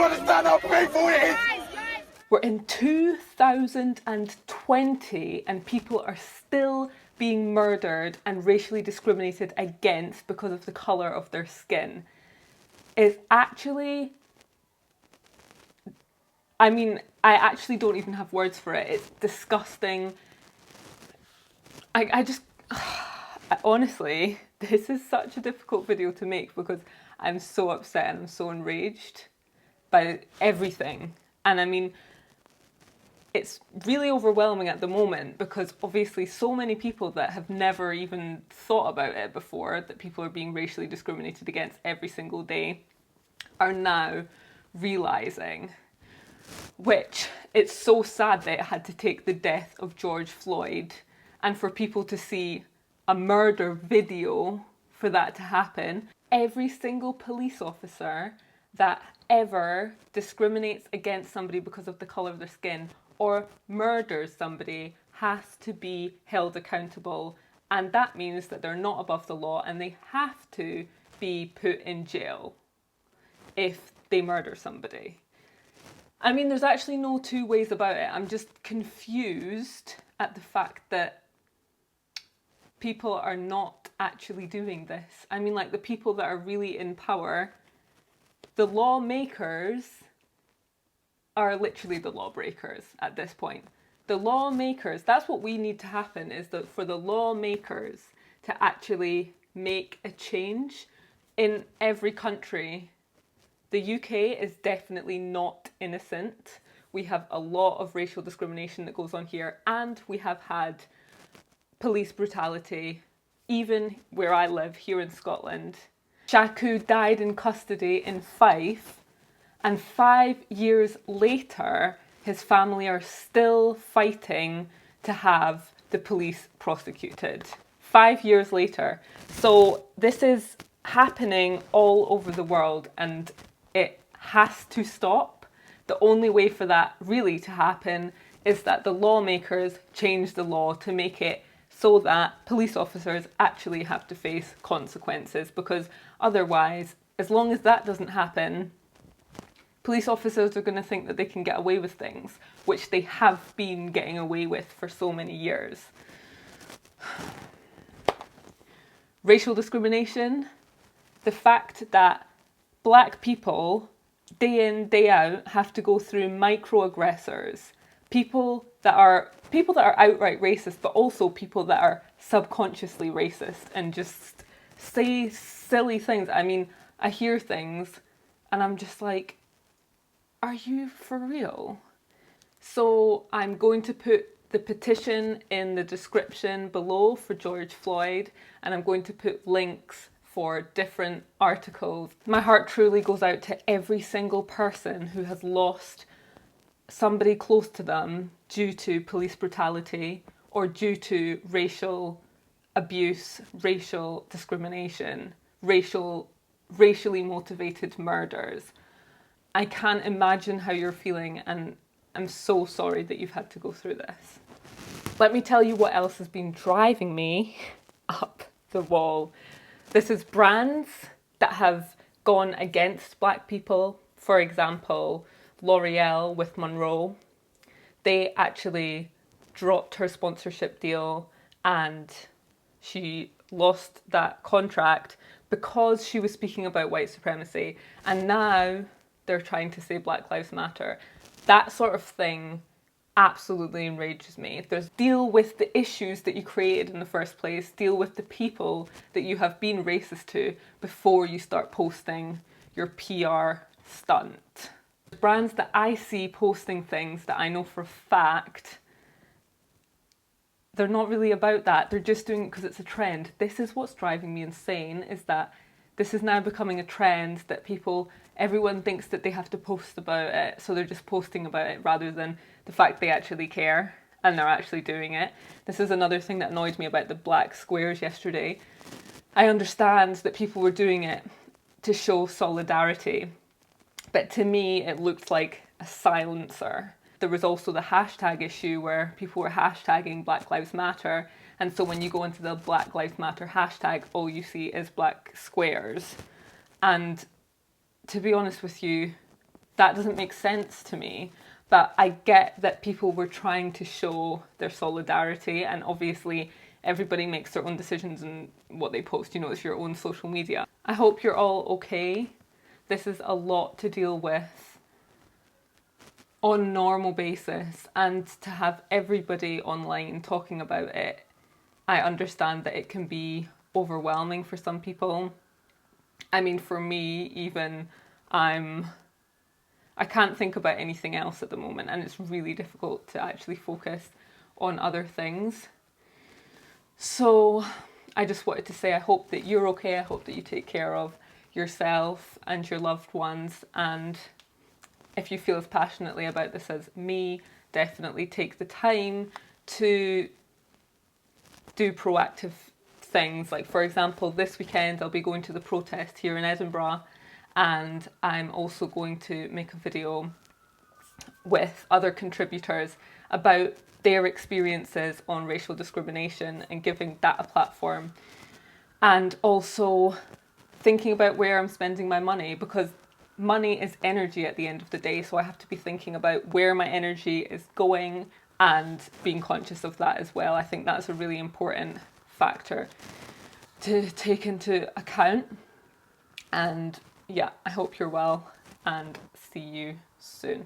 you understand how painful it is? We're in 2020 and people are still being murdered and racially discriminated against because of the colour of their skin. It's actually, I actually don't even have words for it. It's disgusting. Honestly, this is such a difficult video to make because I'm so upset and I'm so enraged by everything. And it's really overwhelming at the moment because obviously so many people that have never even thought about it before, that people are being racially discriminated against every single day, are now realising, which it's so sad that it had to take the death of George Floyd and for people to see a murder video for that to happen. Every single police officer that ever discriminates against somebody because of the colour of their skin or murders somebody has to be held accountable, and that means that they're not above the law and they have to be put in jail if they murder somebody. There's actually no two ways about it. I'm just confused at the fact that people are not actually doing this. The people that are really in power, the lawmakers are literally the lawbreakers at this point. The lawmakers, that's what we need to happen, is that for the lawmakers to actually make a change in every country. The UK is definitely not innocent. We have a lot of racial discrimination that goes on here, and we have had police brutality, even where I live, here in Scotland. Shaku died in custody in Fife, and 5 years later, his family are still fighting to have the police prosecuted. 5 years later. So this is happening all over the world, and it has to stop. The only way for that really to happen is that the lawmakers change the law to make it so that police officers actually have to face consequences, because otherwise, as long as that doesn't happen, police officers are going to think that they can get away with things, which they have been getting away with for so many years. Racial discrimination, the fact that black people, day in, day out, have to go through microaggressors, people that are outright racist, but also people that are subconsciously racist and just say silly things. I hear things and I'm just like, are you for real? So I'm going to put the petition in the description below for George Floyd, and I'm going to put links for different articles. My heart truly goes out to every single person who has lost somebody close to them due to police brutality or due to racial abuse, racial discrimination, racially motivated murders. I can't imagine how you're feeling, and I'm so sorry that you've had to go through this. Let me tell you what else has been driving me up the wall. This is brands that have gone against black people. For example, L'Oreal with Monroe. They actually dropped her sponsorship deal and she lost that contract because she was speaking about white supremacy. And now they're trying to say Black Lives Matter. That sort of thing absolutely enrages me. Deal with the issues that you created in the first place, deal with the people that you have been racist to before you start posting your PR stunt. Brands that I see posting things that I know for a fact, they're not really about that. They're just doing it because it's a trend. This is what's driving me insane, is that this is now becoming a trend that everyone thinks that they have to post about it, so they're just posting about it rather than the fact they actually care and they're actually doing it. This is another thing that annoyed me about the black squares yesterday. I understand that people were doing it to show solidarity, but to me it looked like a silencer. There was also the hashtag issue where people were hashtagging Black Lives Matter, and so when you go into the Black Lives Matter hashtag, all you see is black squares. And to be honest with you, that doesn't make sense to me. But I get that people were trying to show their solidarity, and obviously everybody makes their own decisions in what they post. You know, it's your own social media. I hope you're all okay. This is a lot to deal with on a normal basis, and to have everybody online talking about it, I understand that it can be overwhelming for some people. I mean, for me, even, I can't think about anything else at the moment, and it's really difficult to actually focus on other things. So I just wanted to say I hope that you're okay. I hope that you take care of yourself and your loved ones, and if you feel as passionately about this as me, definitely take the time to do proactive things. Like, for example, this weekend I'll be going to the protest here in Edinburgh, and I'm also going to make a video with other contributors about their experiences on racial discrimination and giving that a platform, and also thinking about where I'm spending my money, because money is energy at the end of the day, so I have to be thinking about where my energy is going and being conscious of that as well. I think that's a really important factor to take into account. And yeah, I hope you're well, and see you soon.